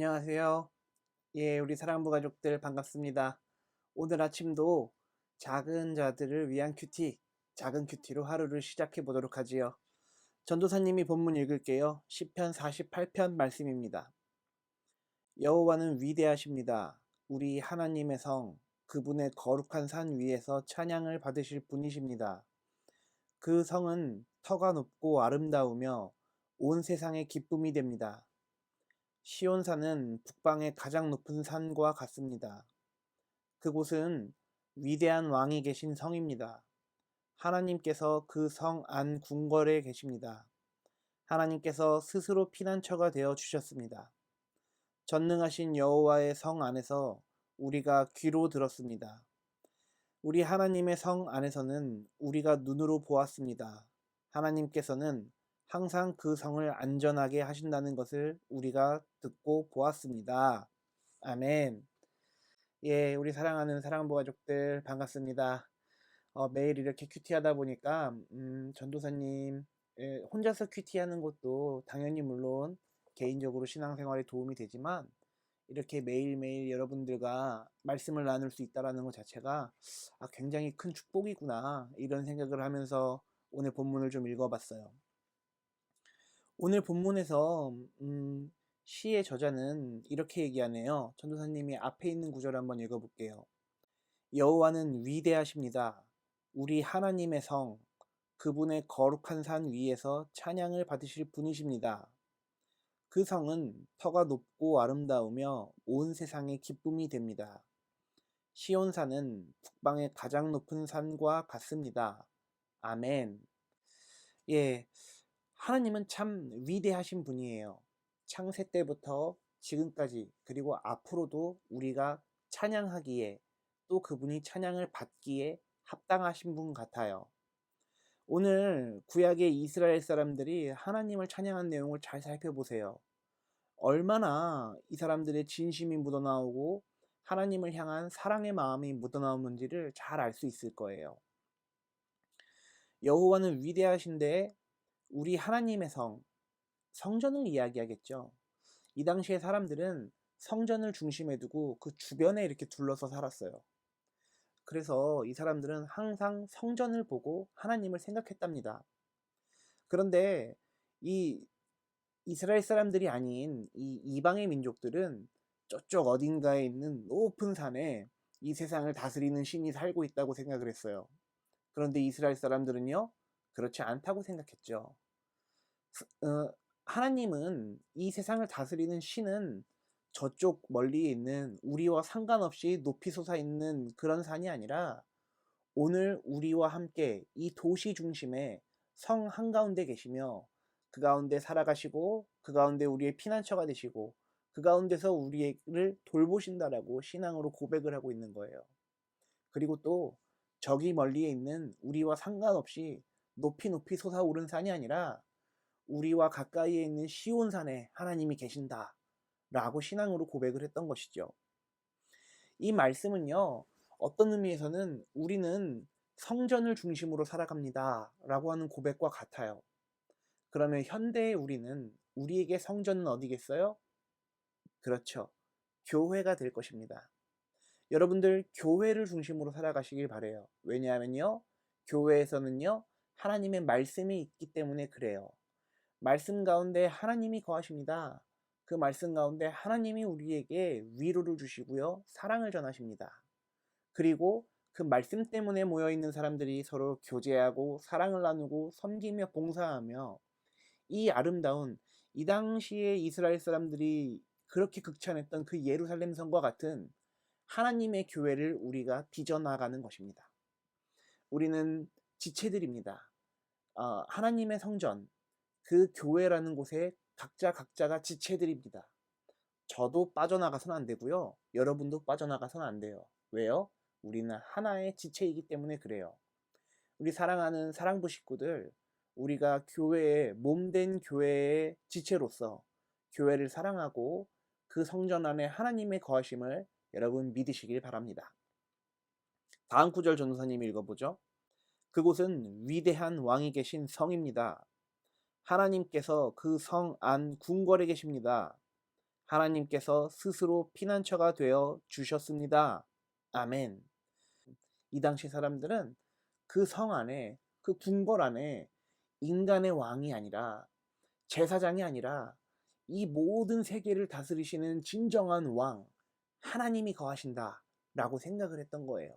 안녕하세요. 예, 우리 사랑부 가족들 반갑습니다. 오늘 아침도 작은 자들을 위한 큐티, 작은 큐티로 하루를 시작해 보도록 하지요. 전도사님이 본문 읽을게요. 시편 48편 말씀입니다. 여호와는 위대하십니다. 우리 하나님의 성, 그분의 거룩한 산 위에서 찬양을 받으실 분이십니다. 그 성은 터가 높고 아름다우며 온 세상의 기쁨이 됩니다. 시온산은 북방의 가장 높은 산과 같습니다. 그곳은 위대한 왕이 계신 성입니다. 하나님께서 그 성 안 궁궐에 계십니다. 하나님께서 스스로 피난처가 되어 주셨습니다. 전능하신 여호와의 성 안에서 우리가 귀로 들었습니다. 우리 하나님의 성 안에서는 우리가 눈으로 보았습니다. 하나님께서는 항상 그 성을 안전하게 하신다는 것을 우리가 듣고 보았습니다. 아멘. 예, 우리 사랑하는 사랑부 가족들 반갑습니다. 매일 이렇게 큐티하다 보니까 전도사님 혼자서 큐티하는 것도 당연히 물론 개인적으로 신앙생활에 도움이 되지만 이렇게 매일매일 여러분들과 말씀을 나눌 수 있다는 것 자체가 굉장히 큰 축복이구나 이런 생각을 하면서 오늘 본문을 좀 읽어봤어요. 오늘 본문에서 시의 저자는 이렇게 얘기하네요. 전도사님이 앞에 있는 구절 한번 읽어볼게요. 여호와는 위대하십니다. 우리 하나님의 성, 그분의 거룩한 산 위에서 찬양을 받으실 분이십니다. 그 성은 터가 높고 아름다우며 온 세상의 기쁨이 됩니다. 시온산은 북방의 가장 높은 산과 같습니다. 아멘. 예, 하나님은 참 위대하신 분이에요. 창세 때부터 지금까지 그리고 앞으로도 우리가 찬양하기에 또 그분이 찬양을 받기에 합당하신 분 같아요. 오늘 구약의 이스라엘 사람들이 하나님을 찬양한 내용을 잘 살펴보세요. 얼마나 이 사람들의 진심이 묻어나오고 하나님을 향한 사랑의 마음이 묻어나오는지를 잘 알 수 있을 거예요. 여호와는 위대하신데 우리 하나님의 성, 성전을 이야기하겠죠. 이 당시의 사람들은 성전을 중심에 두고 그 주변에 이렇게 둘러서 살았어요. 그래서 이 사람들은 항상 성전을 보고 하나님을 생각했답니다. 그런데 이 이스라엘 사람들이 아닌 이 이방의 민족들은 저쪽 어딘가에 있는 높은 산에 이 세상을 다스리는 신이 살고 있다고 생각을 했어요. 그런데 이스라엘 사람들은요, 그렇지 않다고 생각했죠. 하나님은 이 세상을 다스리는 신은 저쪽 멀리 있는 우리와 상관없이 높이 솟아 있는 그런 산이 아니라 오늘 우리와 함께 이 도시 중심에 성 한가운데 계시며 그 가운데 살아가시고 그 가운데 우리의 피난처가 되시고 그 가운데서 우리를 돌보신다라고 신앙으로 고백을 하고 있는 거예요. 그리고 또 저기 멀리에 있는 우리와 상관없이 높이 높이 솟아오른 산이 아니라 우리와 가까이에 있는 시온산에 하나님이 계신다 라고 신앙으로 고백을 했던 것이죠. 이 말씀은요, 어떤 의미에서는 우리는 성전을 중심으로 살아갑니다 라고 하는 고백과 같아요. 그러면 현대의 우리는, 우리에게 성전은 어디겠어요? 그렇죠. 교회가 될 것입니다. 여러분들 교회를 중심으로 살아가시길 바래요. 왜냐하면요, 교회에서는요, 하나님의 말씀이 있기 때문에 그래요. 말씀 가운데 하나님이 거하십니다. 그 말씀 가운데 하나님이 우리에게 위로를 주시고요, 사랑을 전하십니다. 그리고 그 말씀 때문에 모여있는 사람들이 서로 교제하고 사랑을 나누고 섬기며 봉사하며 이 아름다운 이 당시에 이스라엘 사람들이 그렇게 극찬했던 그 예루살렘 성과 같은 하나님의 교회를 우리가 빚어나가는 것입니다. 우리는 지체들입니다. 하나님의 성전, 그 교회라는 곳에 각자가 지체들입니다. 저도 빠져나가서는 안 되고요. 여러분도 빠져나가서는 안 돼요. 왜요? 우리는 하나의 지체이기 때문에 그래요. 우리 사랑하는 사랑부 식구들, 우리가 교회의 몸된 교회의 지체로서 교회를 사랑하고 그 성전 안에 하나님의 거하심을 여러분 믿으시길 바랍니다. 다음 구절 전도사님이 읽어보죠. 그곳은 위대한 왕이 계신 성입니다. 하나님께서 그 성 안 궁궐에 계십니다. 하나님께서 스스로 피난처가 되어 주셨습니다. 아멘. 이 당시 사람들은 그 성 안에, 그 궁궐 안에 인간의 왕이 아니라, 제사장이 아니라 이 모든 세계를 다스리시는 진정한 왕, 하나님이 거하신다 라고 생각을 했던 거예요.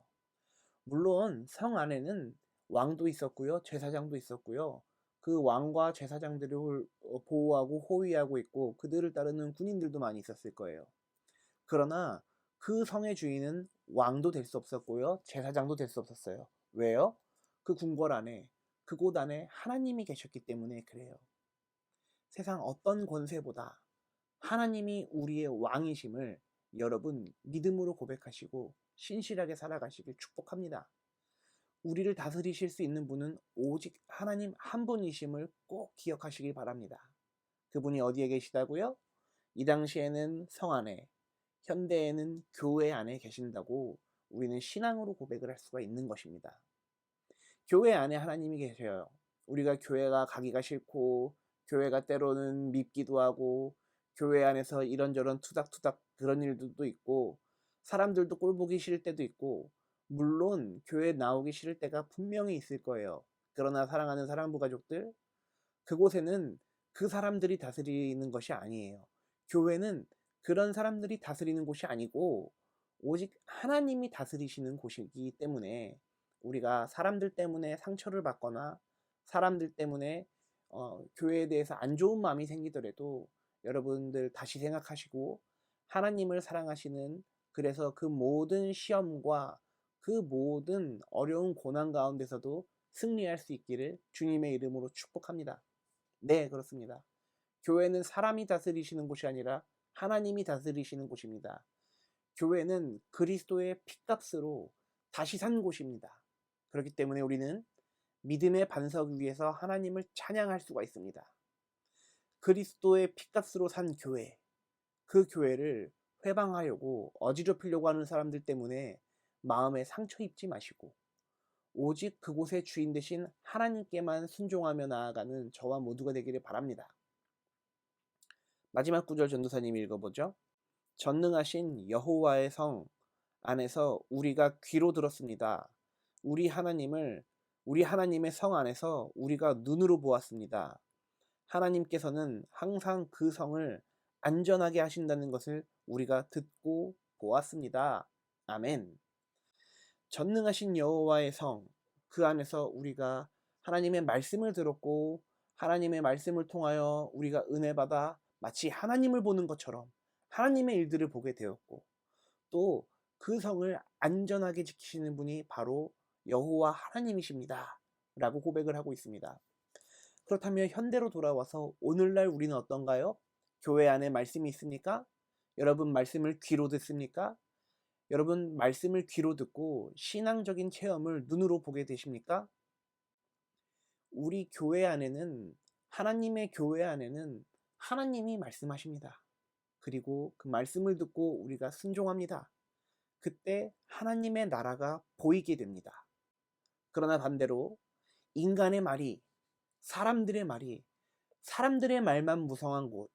물론 성 안에는 왕도 있었고요, 제사장도 있었고요. 그 왕과 제사장들을 보호하고 호위하고 있고 그들을 따르는 군인들도 많이 있었을 거예요. 그러나 그 성의 주인은 왕도 될 수 없었고요, 제사장도 될 수 없었어요. 왜요? 그 궁궐 안에, 그곳 안에 하나님이 계셨기 때문에 그래요. 세상 어떤 권세보다 하나님이 우리의 왕이심을 여러분 믿음으로 고백하시고 신실하게 살아가시길 축복합니다. 우리를 다스리실 수 있는 분은 오직 하나님 한 분이심을 꼭 기억하시길 바랍니다. 그분이 어디에 계시다고요? 이 당시에는 성 안에, 현대에는 교회 안에 계신다고 우리는 신앙으로 고백을 할 수가 있는 것입니다. 교회 안에 하나님이 계셔요. 우리가 교회가 가기가 싫고, 교회가 때로는 밉기도 하고, 교회 안에서 이런저런 투닥투닥 그런 일들도 있고, 사람들도 꼴 보기 싫을 때도 있고, 물론 교회 나오기 싫을 때가 분명히 있을 거예요. 그러나 사랑하는 사랑부 가족들, 그곳에는 그 사람들이 다스리는 것이 아니에요. 교회는 그런 사람들이 다스리는 곳이 아니고 오직 하나님이 다스리시는 곳이기 때문에 우리가 사람들 때문에 상처를 받거나 사람들 때문에 교회에 대해서 안 좋은 마음이 생기더라도 여러분들 다시 생각하시고 하나님을 사랑하시는, 그래서 그 모든 시험과 그 모든 어려운 고난 가운데서도 승리할 수 있기를 주님의 이름으로 축복합니다. 네, 그렇습니다. 교회는 사람이 다스리시는 곳이 아니라 하나님이 다스리시는 곳입니다. 교회는 그리스도의 핏값으로 다시 산 곳입니다. 그렇기 때문에 우리는 믿음의 반석 위에서 하나님을 찬양할 수가 있습니다. 그리스도의 핏값으로 산 교회, 그 교회를 회방하려고 어지럽히려고 하는 사람들 때문에 마음에 상처 입지 마시고 오직 그곳의 주인 되신 하나님께만 순종하며 나아가는 저와 모두가 되기를 바랍니다. 마지막 구절 전도사님이 읽어보죠. 전능하신 여호와의 성 안에서 우리가 귀로 들었습니다. 우리 하나님의 성 안에서 우리가 눈으로 보았습니다. 하나님께서는 항상 그 성을 안전하게 하신다는 것을 우리가 듣고 보았습니다. 아멘. 전능하신 여호와의 성, 그 안에서 우리가 하나님의 말씀을 들었고 하나님의 말씀을 통하여 우리가 은혜 받아 마치 하나님을 보는 것처럼 하나님의 일들을 보게 되었고, 또 그 성을 안전하게 지키시는 분이 바로 여호와 하나님이십니다 라고 고백을 하고 있습니다. 그렇다면 현대로 돌아와서 오늘날 우리는 어떤가요? 교회 안에 말씀이 있습니까? 여러분 말씀을 귀로 듣습니까? 여러분 말씀을 귀로 듣고 신앙적인 체험을 눈으로 보게 되십니까? 우리 교회 안에는, 하나님의 교회 안에는 하나님이 말씀하십니다. 그리고 그 말씀을 듣고 우리가 순종합니다. 그때 하나님의 나라가 보이게 됩니다. 그러나 반대로 인간의 말이, 사람들의 말만 무성한 곳,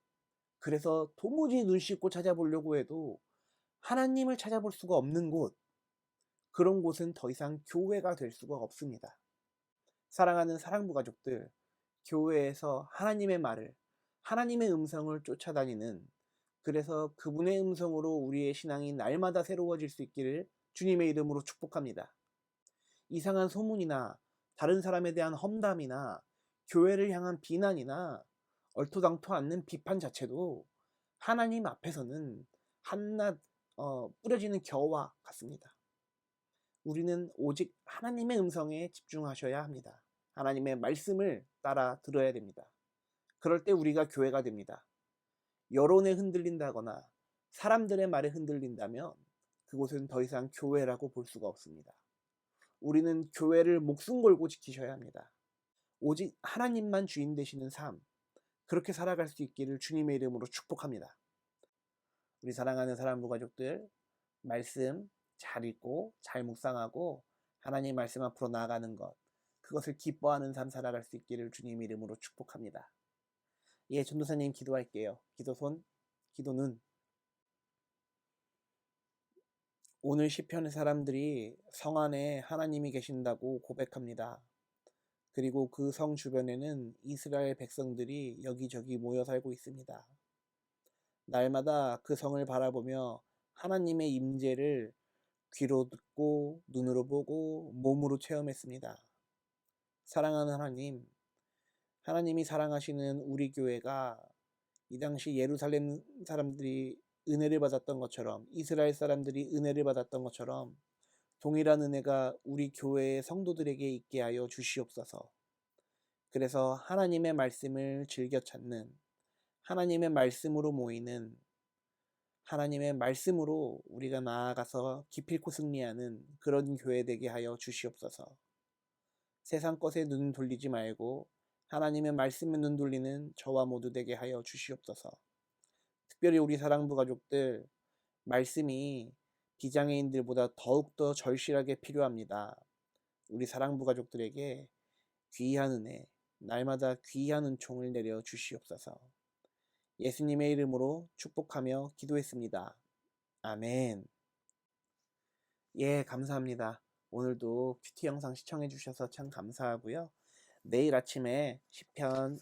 그래서 도무지 눈 씻고 찾아보려고 해도 하나님을 찾아볼 수가 없는 곳, 그런 곳은 더 이상 교회가 될 수가 없습니다. 사랑하는 사랑부 가족들, 교회에서 하나님의 말을, 하나님의 음성을 쫓아다니는, 그래서 그분의 음성으로 우리의 신앙이 날마다 새로워질 수 있기를 주님의 이름으로 축복합니다. 이상한 소문이나 다른 사람에 대한 험담이나 교회를 향한 비난이나 얼토당토 않는 비판 자체도 하나님 앞에서는 한낱 뿌려지는 겨와 같습니다. 우리는 오직 하나님의 음성에 집중하셔야 합니다. 하나님의 말씀을 따라 들어야 됩니다. 그럴 때 우리가 교회가 됩니다. 여론에 흔들린다거나 사람들의 말에 흔들린다면 그곳은 더 이상 교회라고 볼 수가 없습니다. 우리는 교회를 목숨 걸고 지키셔야 합니다. 오직 하나님만 주인 되시는 삶, 그렇게 살아갈 수 있기를 주님의 이름으로 축복합니다. 우리 사랑하는 사랑부 가족들, 말씀 잘 읽고 잘 묵상하고 하나님 말씀 앞으로 나아가는 것, 그것을 기뻐하는 삶 살아갈 수 있기를 주님 이름으로 축복합니다. 예, 전도사님 기도할게요. 기도 손, 기도 눈, 오늘 시편의 사람들이 성 안에 하나님이 계신다고 고백합니다. 그리고 그 성 주변에는 이스라엘 백성들이 여기저기 모여 살고 있습니다. 날마다 그 성을 바라보며 하나님의 임재를 귀로 듣고 눈으로 보고 몸으로 체험했습니다. 사랑하는 하나님, 하나님이 사랑하시는 우리 교회가 이 당시 예루살렘 사람들이 은혜를 받았던 것처럼, 이스라엘 사람들이 은혜를 받았던 것처럼 동일한 은혜가 우리 교회의 성도들에게 있게 하여 주시옵소서. 그래서 하나님의 말씀을 즐겨 찾는, 하나님의 말씀으로 모이는, 하나님의 말씀으로 우리가 나아가서 기필코 승리하는 그런 교회 되게 하여 주시옵소서. 세상 것에 눈 돌리지 말고 하나님의 말씀에 눈 돌리는 저와 모두 되게 하여 주시옵소서. 특별히 우리 사랑부 가족들, 말씀이 비장애인들보다 더욱더 절실하게 필요합니다. 우리 사랑부 가족들에게 귀한 은혜, 날마다 귀한 은총을 내려 주시옵소서. 예수님의 이름으로 축복하며 기도했습니다. 아멘. 예, 감사합니다. 오늘도 큐티 영상 시청해 주셔서 참 감사하고요. 내일 아침에 시편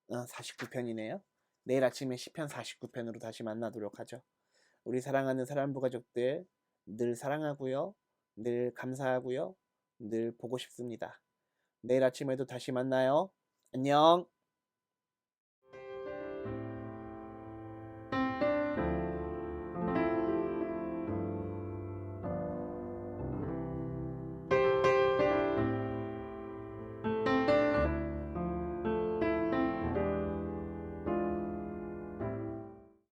49편이네요. 내일 아침에 시편 49편으로 다시 만나도록 하죠. 우리 사랑하는 사랑부 가족들, 늘 사랑하고요. 늘 감사하고요. 늘 보고 싶습니다. 내일 아침에도 다시 만나요. 안녕.